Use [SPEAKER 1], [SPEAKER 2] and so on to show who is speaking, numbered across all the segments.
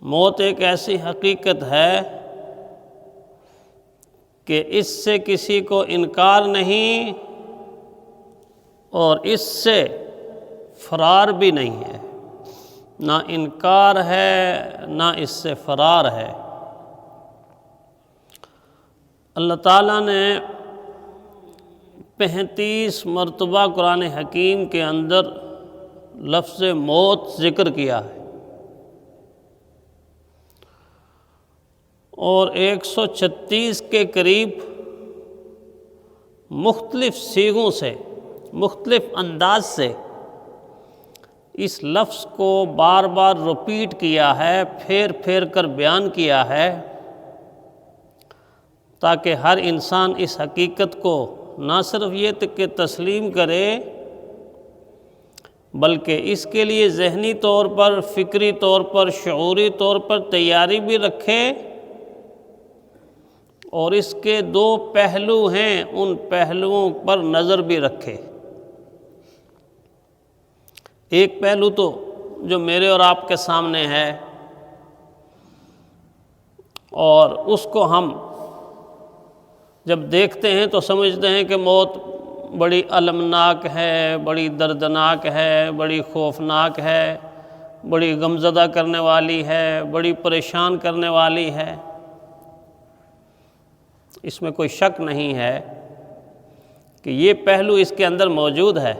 [SPEAKER 1] موت ایک ایسی حقیقت ہے کہ اس سے کسی کو انکار نہیں اور اس سے فرار بھی نہیں ہے، نہ انکار ہے نہ اس سے فرار ہے۔ اللہ تعالیٰ نے 35 مرتبہ قرآن حکیم کے اندر لفظ موت ذکر کیا ہے، اور 136 کے قریب مختلف صیغوں سے، مختلف انداز سے اس لفظ کو بار بار ریپیٹ کیا ہے، پھیر پھیر کر بیان کیا ہے، تاکہ ہر انسان اس حقیقت کو نہ صرف یہ کہ تسلیم کرے بلکہ اس کے لیے ذہنی طور پر، فکری طور پر، شعوری طور پر تیاری بھی رکھے، اور اس کے 2 پہلو ہیں، ان پہلوؤں پر نظر بھی رکھے۔ ایک پہلو تو جو میرے اور آپ کے سامنے ہے، اور اس کو ہم جب دیکھتے ہیں تو سمجھتے ہیں کہ موت بڑی المناک ہے، بڑی دردناک ہے، بڑی خوفناک ہے، بڑی غمزدہ کرنے والی ہے، بڑی پریشان کرنے والی ہے۔ اس میں کوئی شک نہیں ہے کہ یہ پہلو اس کے اندر موجود ہے،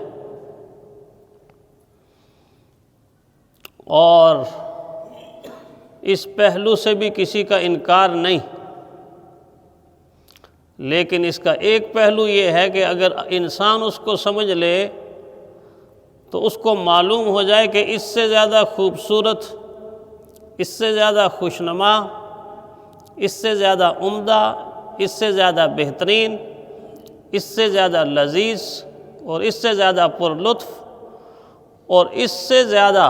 [SPEAKER 1] اور اس پہلو سے بھی کسی کا انکار نہیں، لیکن اس کا ایک پہلو یہ ہے کہ اگر انسان اس کو سمجھ لے تو اس کو معلوم ہو جائے کہ اس سے زیادہ خوبصورت، اس سے زیادہ خوشنما، اس سے زیادہ عمدہ، اس سے زیادہ بہترین، اس سے زیادہ لذیذ، اور اس سے زیادہ پرلطف، اور اس سے زیادہ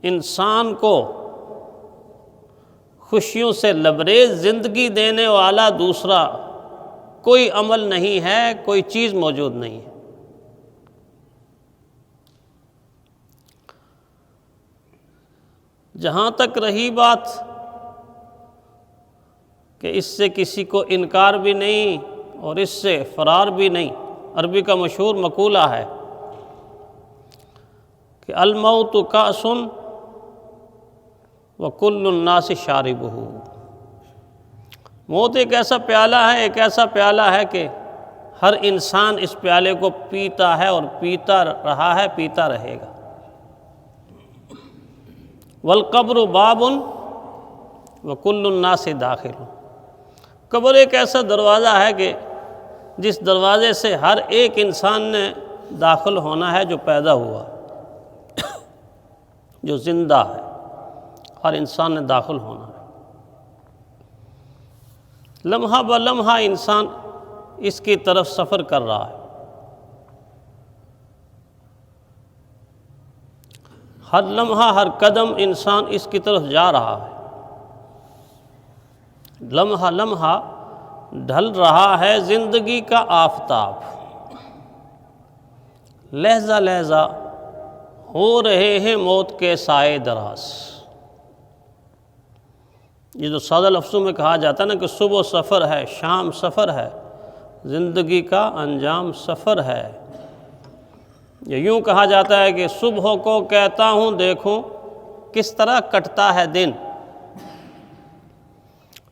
[SPEAKER 1] انسان کو خوشیوں سے لبریز زندگی دینے والا دوسرا کوئی عمل نہیں ہے، کوئی چیز موجود نہیں ہے۔ جہاں تک رہی بات کہ اس سے کسی کو انکار بھی نہیں اور اس سے فرار بھی نہیں، عربی کا مشہور مقولہ ہے کہ الموت کأس وکل الناس شاربہ۔ موت ایک ایسا پیالہ ہے، ایک ایسا پیالہ ہے کہ ہر انسان اس پیالے کو پیتا ہے، اور پیتا رہا ہے، پیتا رہے گا۔ والقبر باب وکل الناس داخل۔ قبر ایک ایسا دروازہ ہے کہ جس دروازے سے ہر ایک انسان نے داخل ہونا ہے، جو پیدا ہوا، جو زندہ ہے، ہر انسان نے داخل ہونا ہے۔ لمحہ بلمحہ انسان اس کی طرف سفر کر رہا ہے، ہر لمحہ، ہر قدم انسان اس کی طرف جا رہا ہے۔ لمحہ لمحہ ڈھل رہا ہے زندگی کا آفتاب، لحظہ لحظہ ہو رہے ہیں موت کے سائے دراز۔ یہ جو سادہ لفظوں میں کہا جاتا ہے نا کہ صبح سفر ہے، شام سفر ہے، زندگی کا انجام سفر ہے، یہ یوں کہا جاتا ہے کہ صبح کو کہتا ہوں دیکھوں کس طرح کٹتا ہے دن،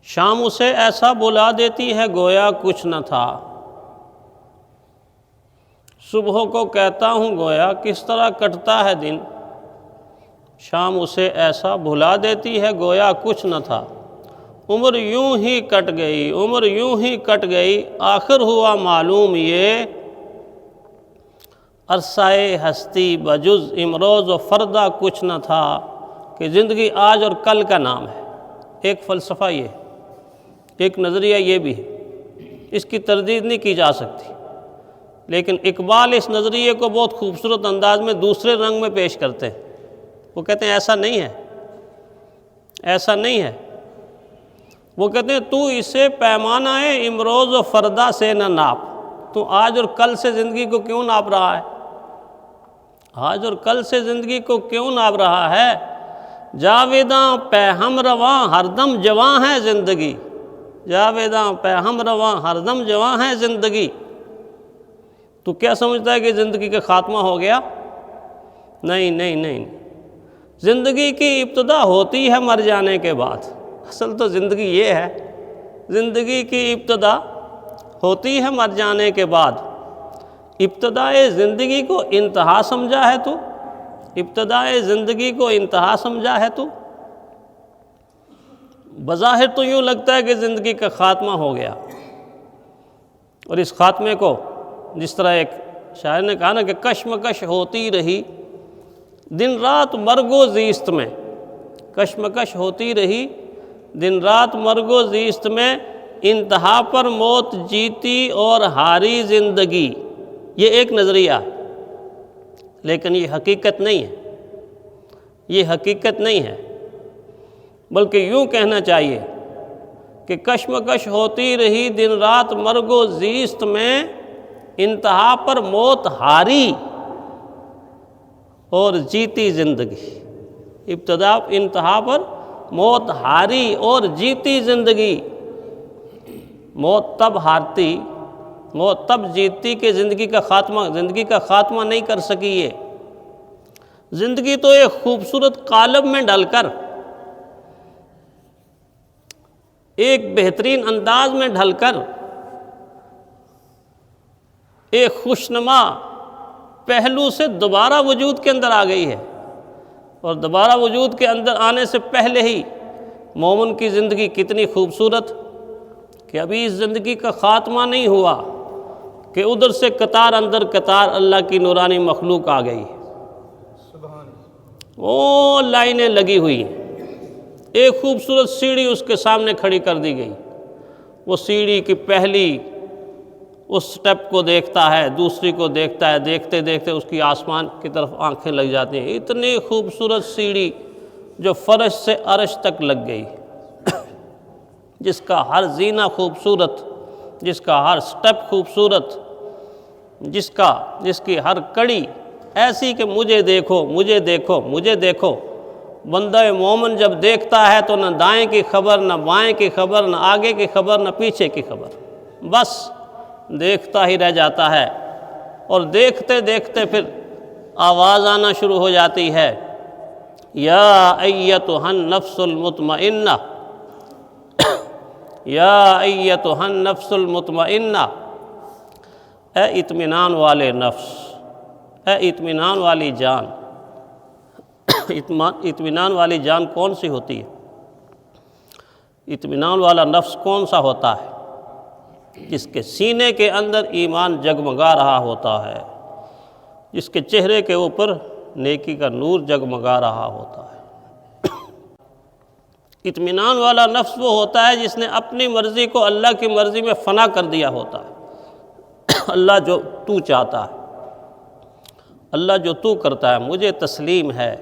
[SPEAKER 1] شام اسے ایسا بلا دیتی ہے گویا کچھ نہ تھا۔ صبح کو کہتا ہوں گویا کس طرح کٹتا ہے دن، شام اسے ایسا بھلا دیتی ہے گویا کچھ نہ تھا۔ عمر یوں ہی کٹ گئی، عمر یوں ہی کٹ گئی، آخر ہوا معلوم یہ عرصۂ ہستی بجز امروز و فردا کچھ نہ تھا، کہ زندگی آج اور کل کا نام ہے۔ ایک فلسفہ یہ ہے، ایک نظریہ یہ بھی ہے، اس کی تردید نہیں کی جا سکتی، لیکن اقبال اس نظریے کو بہت خوبصورت انداز میں دوسرے رنگ میں پیش کرتے ہیں۔ وہ کہتے ہیں ایسا نہیں ہے، ایسا نہیں ہے۔ وہ کہتے ہیں تو اسے پیمانہ امروز و فردا سے نہ ناپ، تو آج اور کل سے زندگی کو کیوں ناپ رہا ہے؟ آج اور کل سے زندگی کو کیوں ناپ رہا ہے؟ جاویداں پہ ہم رواں ہر دم جواں ہے زندگی، جاویداں پہ ہم رواں ہر دم جواں ہے زندگی۔ تو کیا سمجھتا ہے کہ زندگی کا خاتمہ ہو گیا؟ نہیں نہیں نہیں، زندگی کی ابتدا ہوتی ہے مر جانے کے بعد۔ اصل تو زندگی یہ ہے، زندگی کی ابتدا ہوتی ہے مر جانے کے بعد۔ ابتدائے زندگی کو انتہا سمجھا ہے تو؟ ابتدائے زندگی کو انتہا سمجھا ہے تو؟ بظاہر تو یوں لگتا ہے کہ زندگی کا خاتمہ ہو گیا، اور اس خاتمے کو جس طرح ایک شاعر نے کہا نا کہ کشمکش ہوتی رہی دن رات مرگ و زیست میں، کشمکش ہوتی رہی دن رات مرگ و زیست میں، انتہا پر موت جیتی اور ہاری زندگی۔ یہ ایک نظریہ ہے، لیکن یہ حقیقت نہیں ہے، یہ حقیقت نہیں ہے، بلکہ یوں کہنا چاہیے کہ کشمکش ہوتی رہی دن رات مرگ و زیست میں، انتہا پر موت ہاری اور جیتی زندگی۔ ابتدا انتہا پر موت ہاری اور جیتی زندگی۔ موت تب ہارتی، موت تب جیتتی کہ زندگی کا خاتمہ نہیں کر سکی یہ۔ زندگی تو ایک خوبصورت قالب میں ڈل کر، ایک بہترین انداز میں ڈھل کر، ایک خوشنما پہلو سے دوبارہ وجود کے اندر آ گئی ہے، اور دوبارہ وجود کے اندر آنے سے پہلے ہی مومن کی زندگی کتنی خوبصورت کہ ابھی اس زندگی کا خاتمہ نہیں ہوا کہ ادھر سے قطار اندر قطار اللہ کی نورانی مخلوق آ گئی، وہ لائنیں لگی ہوئی ہیں، ایک خوبصورت سیڑھی اس کے سامنے کھڑی کر دی گئی، وہ سیڑھی کی پہلی اس سٹیپ کو دیکھتا ہے، دوسری کو دیکھتا ہے، دیکھتے دیکھتے اس کی آسمان کی طرف آنکھیں لگ جاتی ہیں۔ اتنی خوبصورت سیڑھی جو فرش سے عرش تک لگ گئی، جس کا ہر زینہ خوبصورت، جس کا ہر سٹیپ خوبصورت، جس کی ہر کڑی ایسی کہ مجھے دیکھو مجھے دیکھو مجھے دیکھو۔ بندہ مومن جب دیکھتا ہے تو نہ دائیں کی خبر، نہ بائیں کی خبر، نہ آگے کی خبر، نہ پیچھے کی خبر، بس دیکھتا ہی رہ جاتا ہے، اور دیکھتے دیکھتے پھر آواز آنا شروع ہو جاتی ہے، یا ایتھا النفس المطمئنہ، یا ایتھا النفس المطمئنہ، اے اطمینان والے نفس، اے اطمینان والی جان۔ اطمینان والی جان کون سی ہوتی ہے؟ اطمینان والا نفس کون سا ہوتا ہے؟ جس کے سینے کے اندر ایمان جگمگا رہا ہوتا ہے، جس کے چہرے کے اوپر نیکی کا نور جگمگا رہا ہوتا ہے۔ اطمینان والا نفس وہ ہوتا ہے جس نے اپنی مرضی کو اللہ کی مرضی میں فنا کر دیا ہوتا ہے۔ اللہ جو تو چاہتا ہے، اللہ جو تو کرتا ہے، مجھے تسلیم ہے۔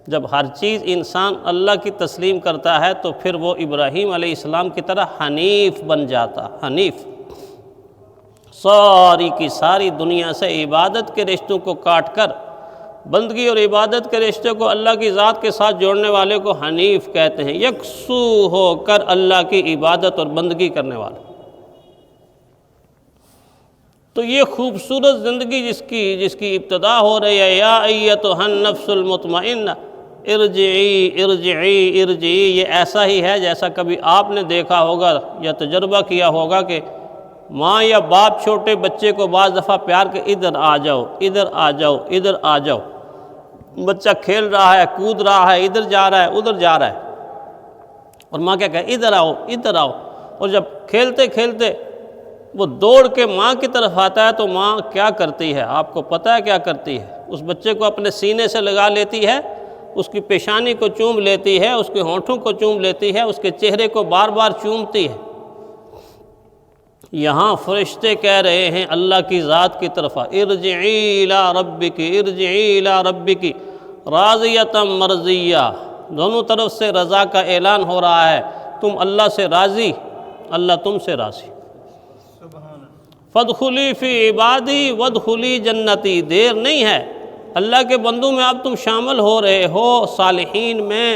[SPEAKER 1] جب ہر چیز انسان اللہ کی تسلیم کرتا ہے تو پھر وہ ابراہیم علیہ السلام کی طرح حنیف بن جاتا، حنیف، ساری کی ساری دنیا سے عبادت کے رشتوں کو کاٹ کر بندگی اور عبادت کے رشتے کو اللہ کی ذات کے ساتھ جوڑنے والے کو حنیف کہتے ہیں، یکسو ہو کر اللہ کی عبادت اور بندگی کرنے والا۔ تو یہ خوبصورت زندگی جس کی ابتدا ہو رہی ہے، یا ایتھا النفس المطمئنہ ارجعی ارجعی ارجعی، یہ ایسا ہی ہے جیسا کبھی آپ نے دیکھا ہوگا یا تجربہ کیا ہوگا کہ ماں یا باپ چھوٹے بچے کو بعض دفعہ پیار کے ادھر آ جاؤ ادھر آ جاؤ ادھر آ جاؤ، بچہ کھیل رہا ہے، کود رہا ہے، ادھر جا رہا ہے ادھر جا رہا ہے، اور ماں کیا کہے ادھر آؤ ادھر آؤ، اور جب کھیلتے کھیلتے وہ دوڑ کے ماں کی طرف آتا ہے تو ماں کیا کرتی ہے؟ آپ کو پتہ ہے کیا کرتی ہے؟ اس بچے کو اپنے سینے سے لگا لیتی ہے، اس کی پیشانی کو چوم لیتی ہے، اس کے ہونٹوں کو چوم لیتی ہے، اس کے چہرے کو بار بار چومتی ہے۔ یہاں فرشتے کہہ رہے ہیں اللہ کی ذات کی طرف، ارجعی الی ربک ارجعی الی ربک راضیۃ مرضیہ، دونوں طرف سے رضا کا اعلان ہو رہا ہے، تم اللہ سے راضی، اللہ تم سے راضی۔ فادخلی فی عبادی وادخلی جنتی، دیر نہیں ہے، اللہ کے بندوں میں اب تم شامل ہو رہے ہو، صالحین میں،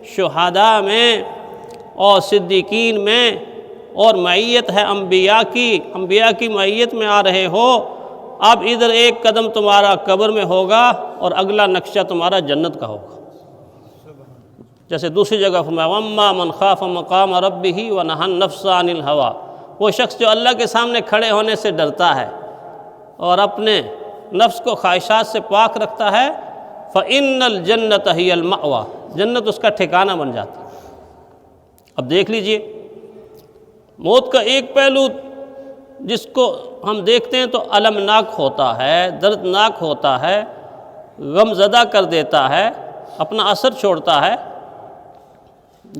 [SPEAKER 1] شہداء میں اور صدیقین میں، اور معیت ہے انبیاء کی معیت میں آ رہے ہو۔ اب ادھر ایک قدم تمہارا قبر میں ہوگا اور اگلا نقشہ تمہارا جنت کا ہوگا۔ جیسے دوسری جگہ فرمایا وَأَمَّا مَنْ خَافَ مَقَامَ رَبِّهِ وَنَهَى النَّفْسَ عَنِ الْهَوَىٰ، وہ شخص جو اللہ کے سامنے کھڑے ہونے سے ڈرتا ہے اور اپنے نفس کو خواہشات سے پاک رکھتا ہے، فَإِنَّ الْجَنَّةَ هِيَ الْمَأْوَىٰ، جنت اس کا ٹھکانہ بن جاتی ہے۔ اب دیکھ لیجئے، موت کا ایک پہلو جس کو ہم دیکھتے ہیں تو المناک ہوتا ہے، دردناک ہوتا ہے، غم زدہ کر دیتا ہے، اپنا اثر چھوڑتا ہے۔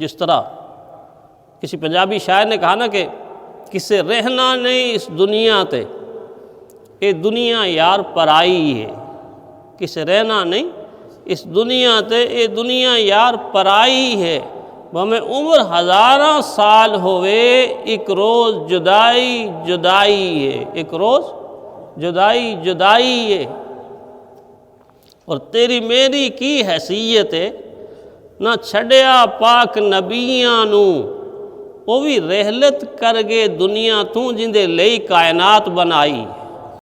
[SPEAKER 1] جس طرح کسی پنجابی شاعر نے کہا نا کہ کسے رہنا نہیں اس دنیا تے، اے دنیا یار پرائی ہے، کسے رہنا نہیں اس دنیا تے، اے دنیا یار پرائی ہے، ہمیں عمر ہزاراں سال ہوئے، ایک روز جدائی جدائی ہے، ایک روز جدائی جدائی ہے۔ اور تیری میری کی حیثیت ہے، نہ چھڑیا پاک نبیاں نو، وہ بھی رحلت کر گئے دنیا تو جندے لئی کائنات بنائی۔